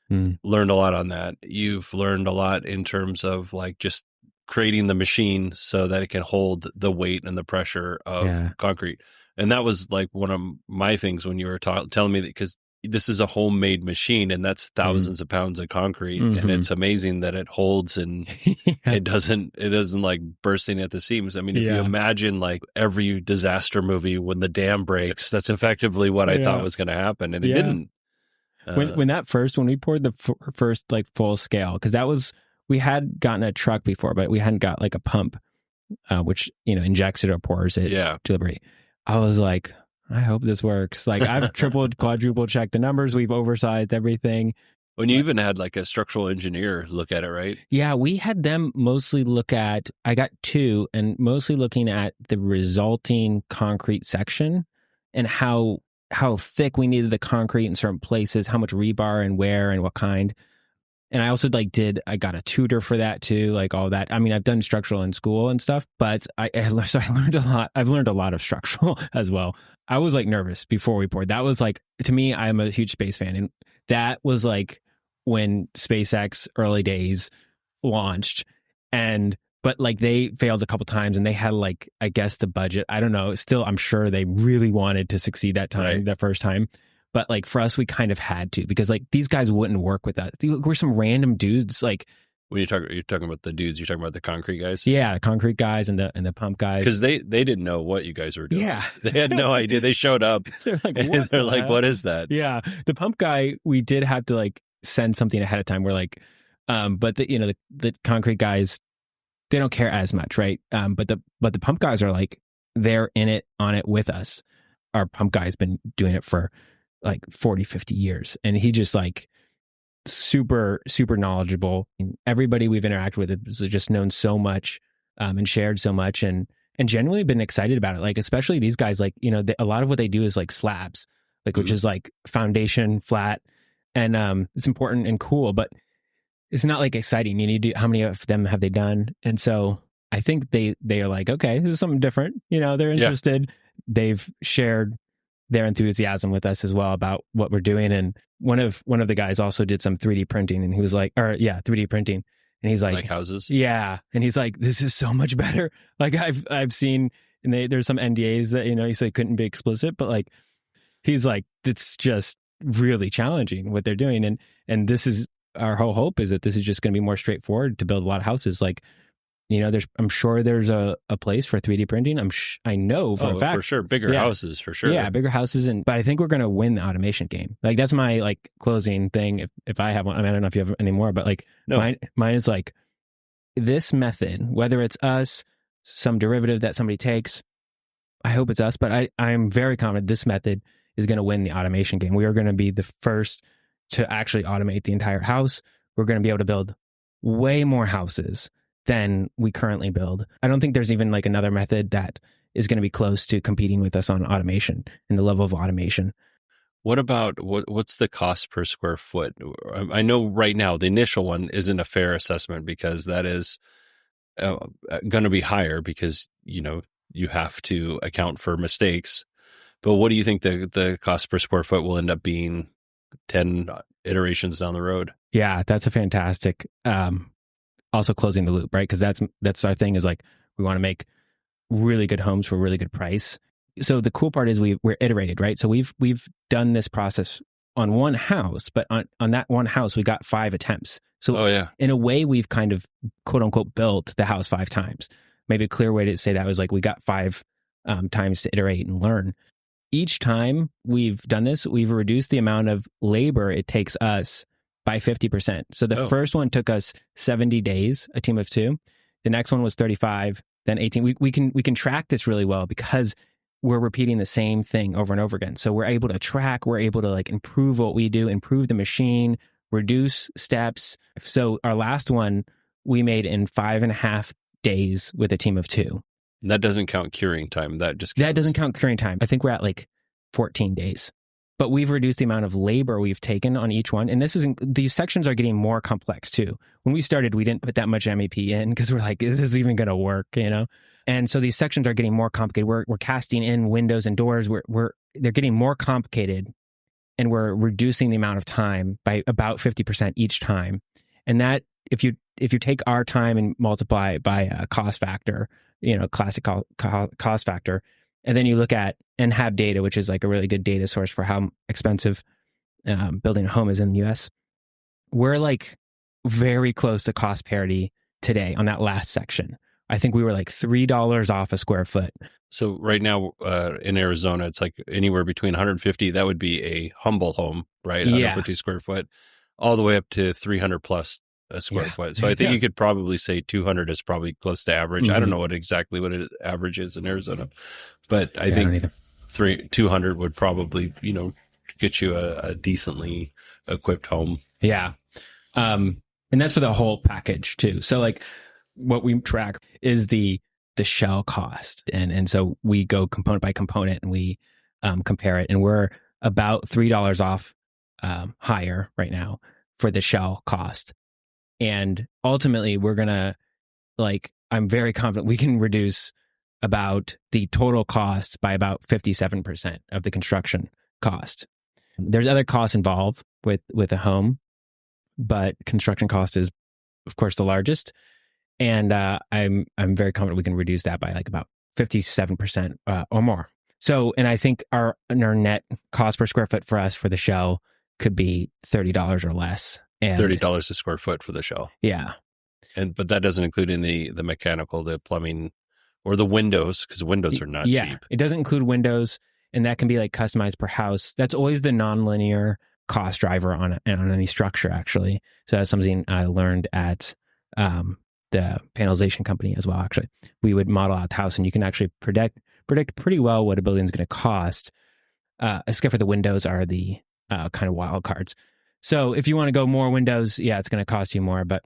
[SPEAKER 4] learned a lot on that. You've learned a lot in terms of like just creating the machine so that it can hold the weight and the pressure of concrete. And that was like one of my things when you were telling me that, because this is a homemade machine and that's thousands of pounds of concrete. And it's amazing that it holds and it doesn't like bursting at the seams. I mean, if you imagine like every disaster movie, when the dam breaks, that's effectively what I thought was going to happen. And it didn't.
[SPEAKER 6] When we poured the first like full scale, because we had gotten a truck before, but we hadn't got like a pump, which, injects it or pours it to liberate. I was like, I hope this works. Like I've tripled, quadruple checked the numbers. We've oversized everything.
[SPEAKER 4] When you even had like a structural engineer look at it, right?
[SPEAKER 6] Yeah, we had them mostly look at, I got two, and mostly looking at the resulting concrete section and how thick we needed the concrete in certain places, how much rebar and where and what kind. And I also I got a tutor for that too, like all that. I mean, I've done structural in school and stuff, but I learned a lot. I've learned a lot of structural as well. I was like nervous before we poured. That was like, to me, I'm a huge space fan. And that was like when SpaceX early days launched, but like they failed a couple times and they had like, I guess the budget, I don't know. Still, I'm sure they really wanted to succeed that first time. But like for us, we kind of had to, because like these guys wouldn't work with us. We're some random dudes. Like
[SPEAKER 4] when you're talking about the dudes, you're talking about the concrete guys.
[SPEAKER 6] Yeah, the concrete guys and the pump guys.
[SPEAKER 4] Because they didn't know what you guys were doing.
[SPEAKER 6] Yeah,
[SPEAKER 4] they had no idea. They showed up. They're like, what is that?
[SPEAKER 6] Yeah, the pump guy, we did have to like send something ahead of time. We're like, but the concrete guys, they don't care as much, right? But the pump guys are like, they're on it with us. Our pump guy's been doing it for like 40, 50 years. And he just like super, super knowledgeable. And everybody we've interacted with has just known so much and shared so much and genuinely been excited about it. Like, especially these guys, like, a lot of what they do is like slabs, like, which is like foundation flat. And it's important and cool, but it's not like exciting. You need to, how many of them have they done? And so I think they are like, okay, this is something different. They're interested. They've shared their enthusiasm with us as well about what we're doing. And one of the guys also did some 3D printing, and he was like, 3D printing. And he's like
[SPEAKER 4] houses.
[SPEAKER 6] Yeah. And he's like, this is so much better. Like I've seen, and there's some NDAs that, he said couldn't be explicit, but like, he's like, it's just really challenging what they're doing. And this is our whole hope, is that this is just going to be more straightforward to build a lot of houses. Like, I'm sure there's a place for 3D printing. I know for a fact.
[SPEAKER 4] For sure. Bigger houses, for sure.
[SPEAKER 6] Yeah, bigger houses. But I think we're going to win the automation game. Like, that's my like closing thing. If I have one, I mean, I don't know if you have any more, but like mine is like, this method, whether it's us, some derivative that somebody takes, I hope it's us, but I'm very confident this method is going to win the automation game. We are going to be the first to actually automate the entire house. We're going to be able to build way more houses than we currently build. I don't think there's even like another method that is going to be close to competing with us on automation and the level of automation.
[SPEAKER 4] What about what's the cost per square foot? I know right now the initial one isn't a fair assessment, because that is going to be higher, because you have to account for mistakes. But what do you think the cost per square foot will end up being 10 iterations down the road?
[SPEAKER 6] Yeah, that's a fantastic. Also closing the loop, right? Because that's our thing, is like, we want to make really good homes for a really good price. So the cool part is we're iterated, right? So we've done this process on one house, but on that one house, we got 5 attempts. So in a way, we've kind of quote unquote built the house 5 times. Maybe a clear way to say that was like, we got 5 times to iterate and learn. Each time we've done this, we've reduced the amount of labor it takes us by 50%. So the first one took us 70 days, a team of 2. The next one was 35, then 18. We can track this really well, because we're repeating the same thing over and over again. So we're able to track, we're able to like improve what we do, improve the machine, reduce steps. So our last one we made in 5.5 days with a team of 2.
[SPEAKER 4] That doesn't count curing time. That doesn't
[SPEAKER 6] count curing time. I think we're at like 14 days. But we've reduced the amount of labor we've taken on each one. And these sections are getting more complex too. When we started, we didn't put that much MEP in, because we're like, is this even going to work? And so these sections are getting more complicated. We're casting in windows and doors. They're getting more complicated, and we're reducing the amount of time by about 50% each time. And that, if you take our time and multiply it by a cost factor, classic cost factor, and then you look at and have data, which is like a really good data source for how expensive building a home is in the US. We're like very close to cost parity today on that last section. I think we were like $3 off a square foot.
[SPEAKER 4] So right now in Arizona, it's like anywhere between 150. That would be a humble home, right? 150 square foot, all the way up to 300 plus a square foot. So I think you could probably say 200 is probably close to average. I don't know what average is in Arizona, but I think 200 would probably, get you a decently equipped home.
[SPEAKER 6] Yeah. And that's for the whole package too. So like what we track is the shell cost. And so we go component by component and we compare it, and we're about $3 off higher right now for the shell cost. And ultimately we're going to I'm very confident we can reduce about the total cost by about 57% of the construction cost. There's other costs involved with a home, but construction cost is, of course, the largest. And I'm very confident we can reduce that by like about 57% or more. So, and I think our net cost per square foot for us for the shell could be $30 or less. And
[SPEAKER 4] $30 a square foot for the shell.
[SPEAKER 6] Yeah.
[SPEAKER 4] But that doesn't include in the mechanical, the plumbing, or the windows, because windows are not cheap.
[SPEAKER 6] It doesn't include windows, and that can be like customized per house. That's always the nonlinear cost driver on any structure, actually. So that's something I learned at the panelization company as well. Actually, we would model out the house, and you can actually predict pretty well what a building is going to cost. Except for the windows are the kind of wild cards. So if you want to go more windows, it's going to cost you more, but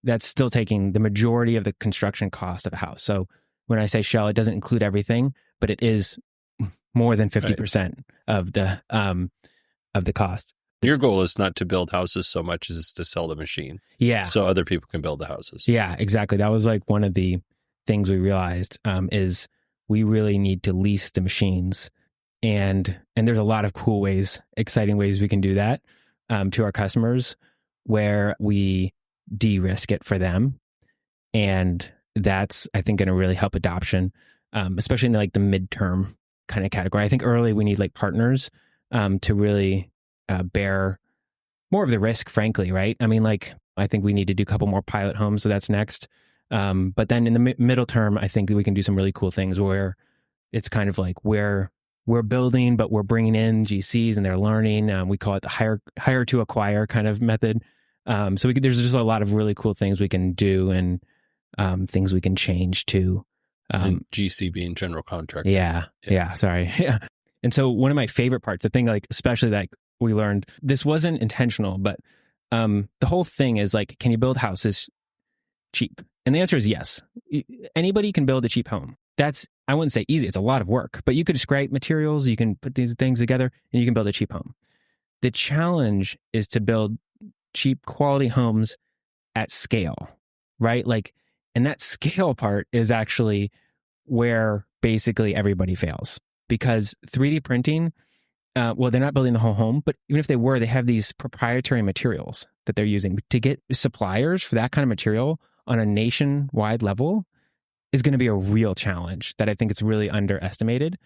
[SPEAKER 6] that's still taking the majority of the construction cost of a house. So when I say shell, it doesn't include everything, but it is more than 50% of the cost.
[SPEAKER 4] Your goal is not to build houses so much as to sell the machine.
[SPEAKER 6] Yeah.
[SPEAKER 4] So other people can build the houses.
[SPEAKER 6] Yeah, exactly. That was like one of the things we realized is we really need to lease the machines And there's a lot of cool ways, exciting ways we can do that to our customers where we de-risk it for them. And that's, I think, going to really help adoption, especially in the midterm kind of category. I think early we need partners to really bear more of the risk, frankly, right? I mean, I think we need to do a couple more pilot homes, so that's next. But then in the middle term, I think that we can do some really cool things where it's kind of we're building, but we're bringing in GCs and they're learning. We call it the hire to acquire kind of method. So there's just a lot of really cool things we can do and things we can change to.
[SPEAKER 4] And GC being general contractor.
[SPEAKER 6] Yeah. Sorry. Yeah. And so one of my favorite parts, the thing especially we learned, this wasn't intentional, but the whole thing is can you build houses cheap? And the answer is yes. Anybody can build a cheap home. That's, I wouldn't say easy. It's a lot of work, but you could scrape materials, you can put these things together and you can build a cheap home. The challenge is to build cheap quality homes at scale, right? And that scale part is actually where basically everybody fails, because 3D printing, they're not building the whole home, but even if they were, they have these proprietary materials that they're using. To get suppliers for that kind of material on a nationwide level is going to be a real challenge that I think it's really underestimated.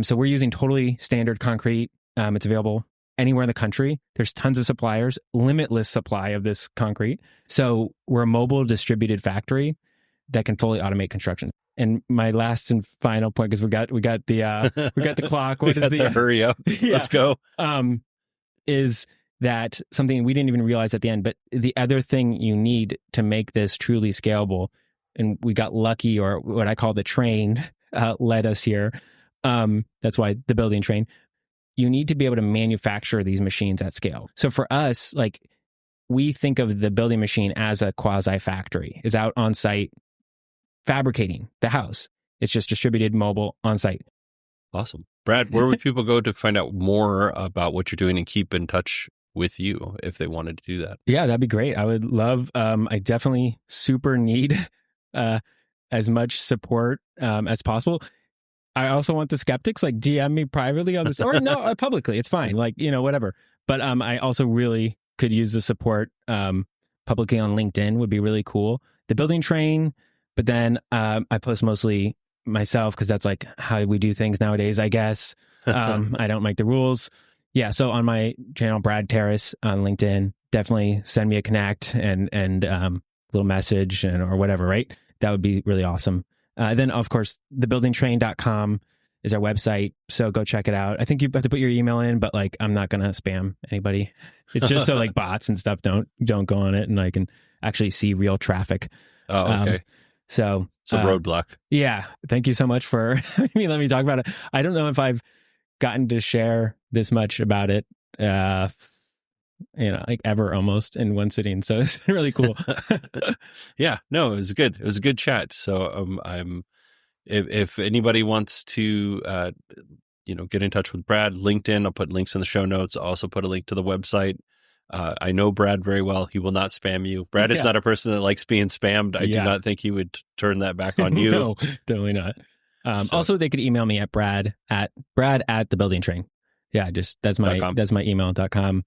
[SPEAKER 6] So we're using totally standard concrete. It's available anywhere in the country. There's tons of suppliers, limitless supply of this concrete. So we're a mobile distributed factory that can fully automate construction. And my last and final point, because we got the clock. What is the
[SPEAKER 4] hurry up?
[SPEAKER 6] Yeah.
[SPEAKER 4] Let's go.
[SPEAKER 6] Is that something we didn't even realize at the end? But the other thing you need to make this truly scalable, and we got lucky, or what I call the train led us here. That's why the building train. You need to be able to manufacture these machines at scale. So for us, we think of the building machine as a quasi factory. It's out on site fabricating the house. It's just distributed, mobile, on site.
[SPEAKER 4] Awesome. Brad, where would people go to find out more about what you're doing and keep in touch with you if they wanted to do that? Yeah,
[SPEAKER 6] that'd be great. I would love, I definitely super need as much support as possible. I also want the skeptics DM me privately on this, or no, publicly. It's fine. Whatever. But I also really could use the support publicly on LinkedIn would be really cool. The building train, but then I post mostly myself because that's how we do things nowadays, I guess. I don't make the rules. Yeah. So on my channel, Brad Taris on LinkedIn, definitely send me a connect and little message or whatever, right? That would be really awesome. Then, of course, thebuildingtrain.com is our website. So go check it out. I think you have to put your email in, but I'm not going to spam anybody. It's just so bots and stuff don't go on it and I can actually see real traffic.
[SPEAKER 4] Oh, okay.
[SPEAKER 6] So
[SPEAKER 4] it's a roadblock.
[SPEAKER 6] Yeah. Thank you so much for let me talk about it. I don't know if I've gotten to share this much about it, ever almost in one sitting. So it's really cool.
[SPEAKER 4] Yeah, no, it was good. It was a good chat. So if anybody wants to, get in touch with Brad, LinkedIn, I'll put links in the show notes. I'll also put a link to the website. I know Brad very well. He will not spam you. Brad is not a person that likes being spammed. I do not think he would turn that back on you.
[SPEAKER 6] No, totally not. Also, they could email me at Brad at the building train. Yeah, just that's my email.com.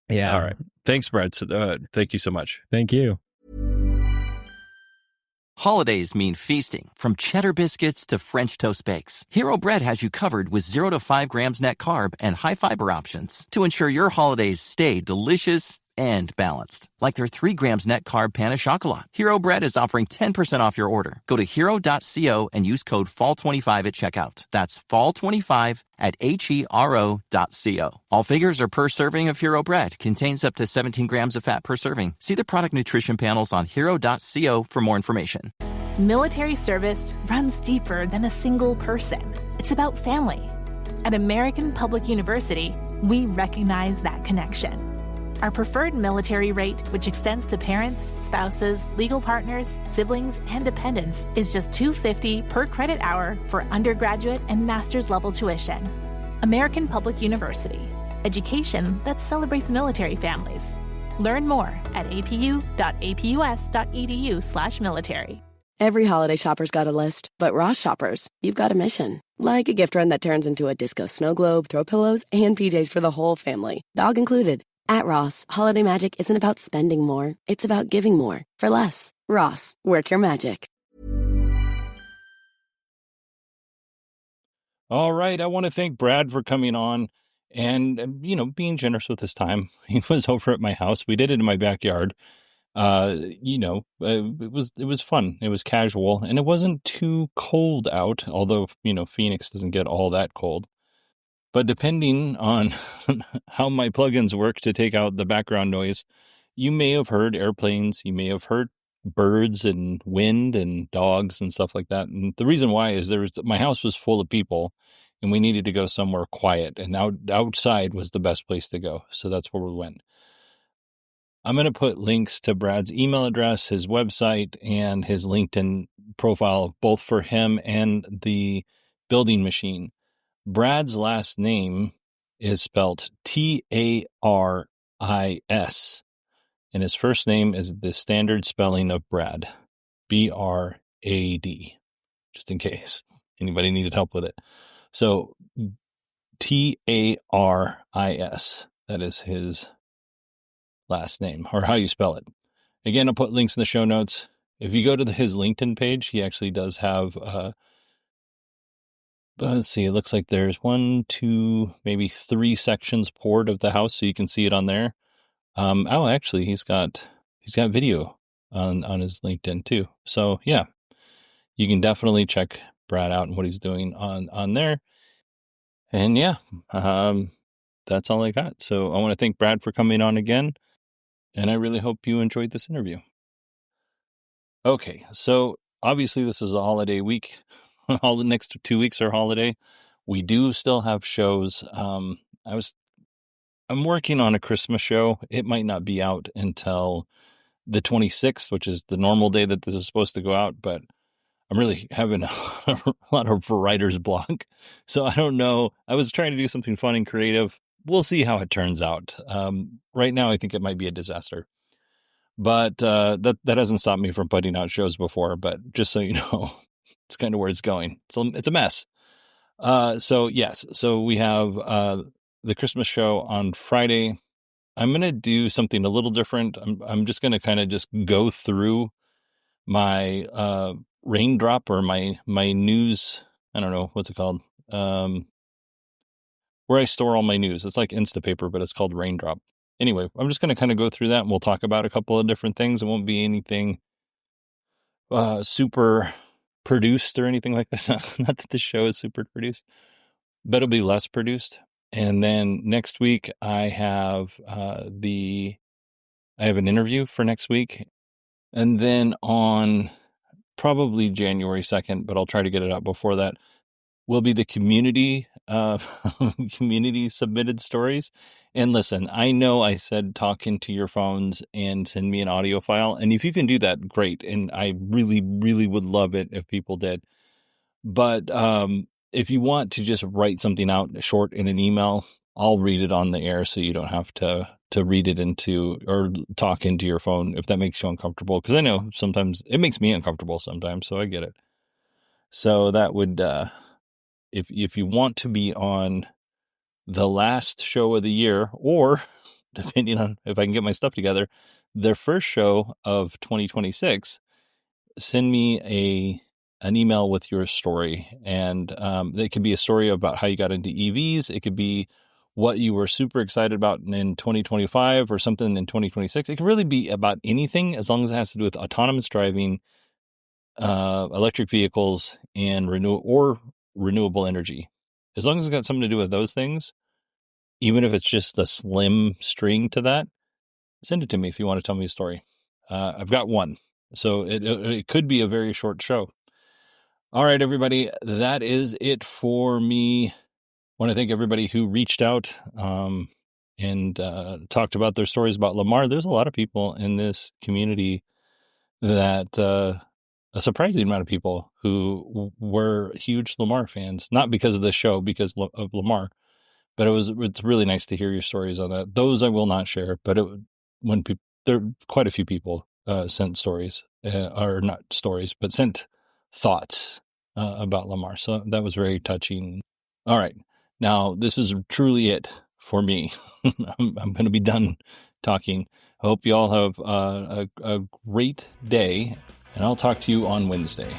[SPEAKER 6] Yeah.
[SPEAKER 4] All right. Thanks, Brad. So, thank you so much.
[SPEAKER 6] Thank you.
[SPEAKER 5] Holidays mean feasting, from cheddar biscuits to French toast bakes. Hero Bread has you covered with 0 to 5 grams net carb and high fiber options to ensure your holidays stay delicious and balanced. Like their 3 grams net carb pan of chocolate. Hero Bread is offering 10% off your order. Go to hero.co and use code FALL25 at checkout. That's FALL25 at HERO.co. All figures are per serving of Hero Bread. Contains up to 17 grams of fat per serving. See the product nutrition panels on hero.co for more information.
[SPEAKER 7] Military service runs deeper than a single person. It's about family. At American Public University, we recognize that connection. Our preferred military rate, which extends to parents, spouses, legal partners, siblings, and dependents, is just $250 per credit hour for undergraduate and master's level tuition. American Public University. Education that celebrates military families. Learn more at apu.apus.edu/military.
[SPEAKER 8] Every holiday shopper's got a list, but Ross shoppers, you've got a mission. Like a gift run that turns into a disco snow globe, throw pillows, and PJs for the whole family, dog included. At Ross, holiday magic isn't about spending more, it's about giving more for less. Ross, work your magic.
[SPEAKER 4] All right. I want to thank Brad for coming on and, being generous with his time. He was over at my house. We did it in my backyard. It was fun. It was casual and it wasn't too cold out, although, Phoenix doesn't get all that cold. But depending on how my plugins work to take out the background noise, you may have heard airplanes, you may have heard birds and wind and dogs and stuff like that. And the reason why is my house was full of people and we needed to go somewhere quiet, and outside was the best place to go. So that's where we went. I'm going to put links to Brad's email address, his website, and his LinkedIn profile, both for him and the building machine. Brad's last name is spelled Taris, and his first name is the standard spelling of Brad, Brad, just in case anybody needed help with it. So Taris, that is his last name, or how you spell it. Again, I'll put links in the show notes. If you go to his LinkedIn page, he actually does have, let's see, it looks like there's 1, 2, maybe 3 sections poured of the house, so you can see it on there. Actually, he's got video on his LinkedIn too. So yeah, you can definitely check Brad out and what he's doing on there. And yeah, that's all I got. So I want to thank Brad for coming on again, and I really hope you enjoyed this interview. Okay, so obviously this is a holiday week. All the next 2 weeks are holiday. We do still have shows. I'm working on a Christmas show. It might not be out until the 26th, which is the normal day that this is supposed to go out, but I'm really having a lot of writer's block. So I don't know. I was trying to do something fun and creative. We'll see how it turns out. Right now, I think it might be a disaster. But that hasn't stopped me from putting out shows before. But just so you know, it's kind of where it's going. So it's a mess. So yes. So we have the Christmas show on Friday. I'm going to do something a little different. I'm just going to kind of just go through my raindrop or my news. I don't know. What's it called? Where I store all my news. It's like Instapaper, but it's called Raindrop. Anyway, I'm just going to kind of go through that and we'll talk about a couple of different things. It won't be anything super produced or anything like that. Not that the show is super produced, but it'll be less produced. And then next week I have an interview for next week. And then on probably January 2nd, but I'll try to get it out before that, will be the community submitted stories. And listen, I know I said talk into your phones and send me an audio file. And if you can do that, great. And I really, really would love it if people did. But if you want to just write something out short in an email, I'll read it on the air so you don't have to read it into or talk into your phone if that makes you uncomfortable. Because I know sometimes it makes me uncomfortable sometimes, so I get it. So that would, if you want to be on the last show of the year, or depending on if I can get my stuff together, the first show of 2026, send me an email with your story. And it could be a story about how you got into EVs. It could be what you were super excited about in 2025 or something in 2026. It could really be about anything as long as it has to do with autonomous driving, electric vehicles, and renewable energy. As long as it's got something to do with those things, even if it's just a slim string to that, send it to me if you want to tell me a story. I've got one. So it could be a very short show. All right, everybody, that is it for me. I want to thank everybody who reached out and talked about their stories about Lamar. There's a lot of people in this community that a surprising amount of people who were huge Lamar fans, not because of the show, because of Lamar. But it's really nice to hear your stories on that. Those I will not share, but there are quite a few people sent stories. or not stories, but sent thoughts about Lamar. So that was very touching. All right. Now, this is truly it for me. I'm going to be done talking. I hope you all have a great day, and I'll talk to you on Wednesday.